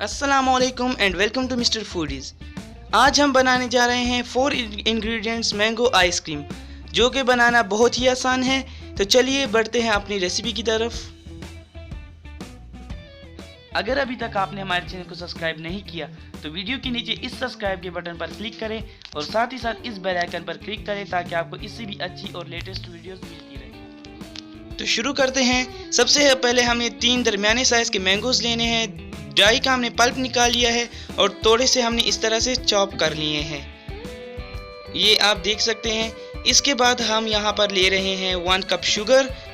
अस्सलामुअलैकुम and welcome to mister foodies. आज हम बनाने जा रहे हैं 4 इंग्रेडिएंट्स मैंगो आइसक्रीम, जो कि बनाना बहुत ही आसान है। तो चलिए बढ़ते हैं अपनी रेसिपी की तरफ। अगर अभी तक आपने हमारे चैनल को सब्सक्राइब नहीं किया तो वीडियो के नीचे इस सब्सक्राइब के बटन पर क्लिक करें और साथ ही साथ इस बेल आइकन पर क्लिक करें ताकि आपको इससे भी अच्छी और लेटेस्ट वीडियोस मिलती रहे। तो शुरू करते हैं। सबसे पहले हमें 3 दरमियाने साइज़ के मैंगोज लेने हैं। ड्राई का हमने पल्प निकाल लिया है और थोड़े से हमने इस तरह से चॉप कर लिए हैं, ये आप देख सकते हैं। इसके बाद हम यहाँ पर ले रहे हैं 1 कप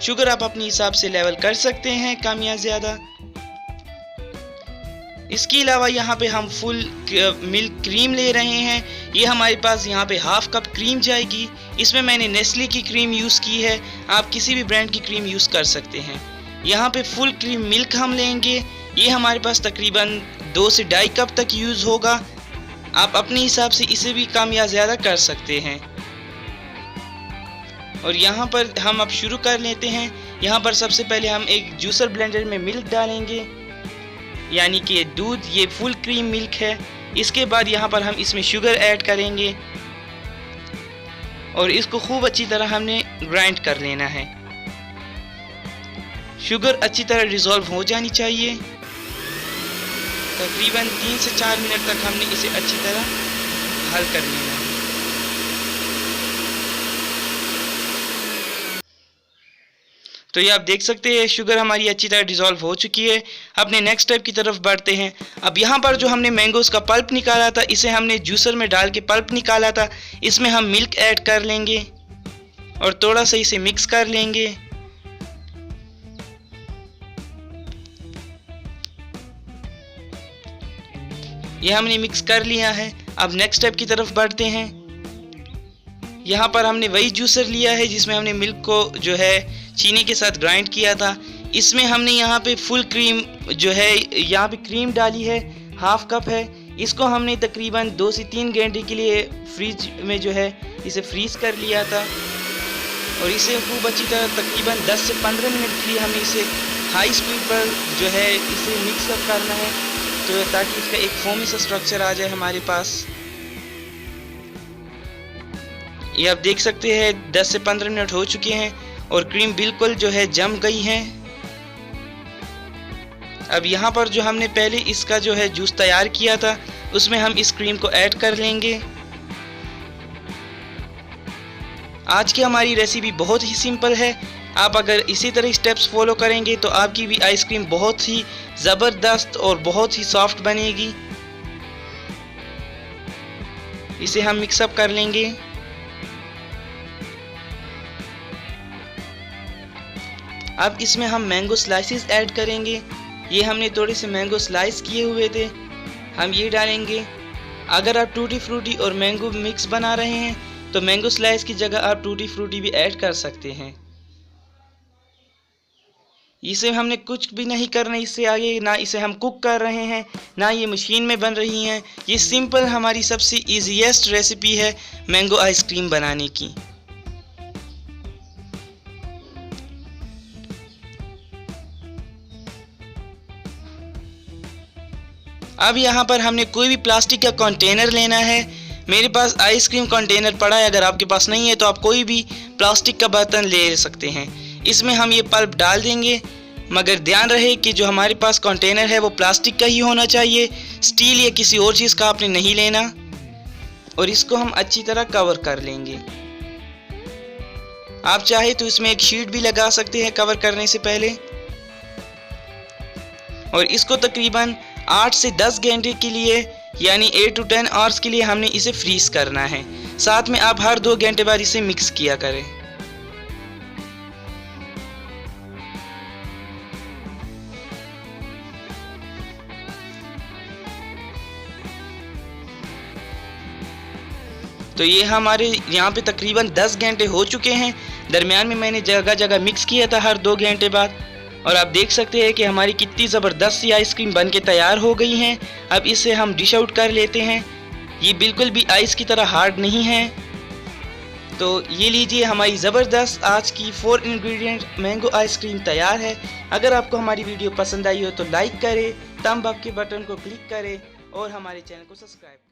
शुगर आप अपने हिसाब से लेवल कर सकते हैं, कम या ज़्यादा। इसके अलावा यहाँ पे हम फुल मिल्क क्रीम ले रहे हैं। ये हमारे पास यहाँ पे हाफ कप क्रीम जाएगी। इसमें मैंने नेस्ले की क्रीम यूज़ की है, आप किसी भी ब्रांड की क्रीम यूज़ कर सकते हैं। यहाँ पे फुल क्रीम मिल्क हम लेंगे, ये हमारे पास तकरीबन 2 से 2.5 कप तक यूज़ होगा। आप अपने हिसाब से इसे भी कम या ज़्यादा कर सकते हैं। और यहाँ पर हम अब शुरू कर लेते हैं। यहाँ पर सबसे पहले हम एक जूसर ब्लेंडर में मिल्क डालेंगे, यानी कि दूध, ये फुल क्रीम मिल्क है। इसके बाद यहाँ पर हम इसमें शुगर ऐड करेंगे और इसको खूब अच्छी तरह हमने ग्राइंड कर लेना है। शुगर अच्छी तरह डिज़ोल्व हो जानी चाहिए। तकरीबन 3 से 4 मिनट तक हमने इसे अच्छी तरह हल कर लेना है। तो ये आप देख सकते हैं शुगर हमारी अच्छी तरह डिज़ोल्व हो चुकी है। अपने नेक्स्ट स्टेप की तरफ बढ़ते हैं। अब यहाँ पर जो हमने मैंगोज़ का पल्प निकाला था, इसे हमने जूसर में डाल के पल्प निकाला था। इसमें हम मिल्क ऐड कर लेंगे और थोड़ा सा इसे मिक्स कर लेंगे। ये हमने मिक्स कर लिया है। अब नेक्स्ट स्टेप की तरफ बढ़ते हैं। यहाँ पर हमने वही जूसर लिया है जिसमें हमने मिल्क को जो है चीनी के साथ ग्राइंड किया था। इसमें हमने यहाँ पे फुल क्रीम जो है यहाँ पे क्रीम डाली है, हाफ कप है। इसको हमने तकरीबन 2 से 3 घंटे के लिए फ्रिज में जो है इसे फ्रीज कर लिया था और इसे खूब अच्छी तरह तकरीबन 10 से 15 मिनट के लिए हमें इसे हाई स्पीड पर जो है इसे मिक्स अप करना है, तो ताकि इसका एक फोमी सा स्ट्रक्चर आ जाए हमारे पास। ये आप देख सकते हैं 10 से 15 मिनट हो चुके हैं और क्रीम बिल्कुल जो है जम गई है। अब यहाँ पर जो हमने पहले इसका जो है जूस तैयार किया था, उसमें हम इस क्रीम को ऐड कर लेंगे। आज की हमारी रेसिपी बहुत ही सिंपल है। आप अगर इसी तरह स्टेप्स फॉलो करेंगे तो आपकी भी आइसक्रीम बहुत ही ज़बरदस्त और बहुत ही सॉफ्ट बनेगी। इसे हम मिक्सअप कर लेंगे। अब इसमें हम मैंगो स्लाइसेस ऐड करेंगे। ये हमने थोड़े से मैंगो स्लाइस किए हुए थे, हम ये डालेंगे। अगर आप टूटी फ्रूटी और मैंगो मिक्स बना रहे हैं तो मैंगो स्लाइस की जगह आप टूटी फ्रूटी भी ऐड कर सकते हैं। इसे हमने कुछ भी नहीं करना इससे आगे, ना इसे हम कुक कर रहे हैं, ना ये मशीन में बन रही हैं। ये सिंपल हमारी सबसे ईजीएस्ट रेसिपी है मैंगो आइसक्रीम बनाने की। अब यहाँ पर हमने कोई भी प्लास्टिक का कंटेनर लेना है। मेरे पास आइसक्रीम कंटेनर पड़ा है, अगर आपके पास नहीं है तो आप कोई भी प्लास्टिक का बर्तन ले सकते हैं। इसमें हम ये पल्प डाल देंगे, मगर ध्यान रहे कि जो हमारे पास कंटेनर है वो प्लास्टिक का ही होना चाहिए, स्टील या किसी और चीज़ का आपने नहीं लेना। और इसको हम अच्छी तरह कवर कर लेंगे। आप चाहे तो इसमें एक शीट भी लगा सकते हैं कवर करने से पहले। और इसको तकरीबन 8 से 10 घंटे के लिए, यानी 8 to 10 आवर्स के लिए हमने इसे फ्रीज करना है। साथ में आप हर 2 घंटे बाद इसे मिक्स किया करें। तो ये हमारे यहाँ पे तकरीबन 10 घंटे हो चुके हैं। दरमियान में मैंने जगह जगह मिक्स किया था हर 2 घंटे बाद। और आप देख सकते हैं कि हमारी कितनी ज़बरदस्त सी आइसक्रीम बन के तैयार हो गई हैं। अब इसे हम डिश आउट कर लेते हैं। ये बिल्कुल भी आइस की तरह हार्ड नहीं है। तो ये लीजिए, हमारी ज़बरदस्त आज की 4 इंग्रेडिएंट मैंगो आइसक्रीम तैयार है। अगर आपको हमारी वीडियो पसंद आई हो तो लाइक करें, थंब अप के बटन को क्लिक करें और हमारे चैनल को सब्सक्राइब करें।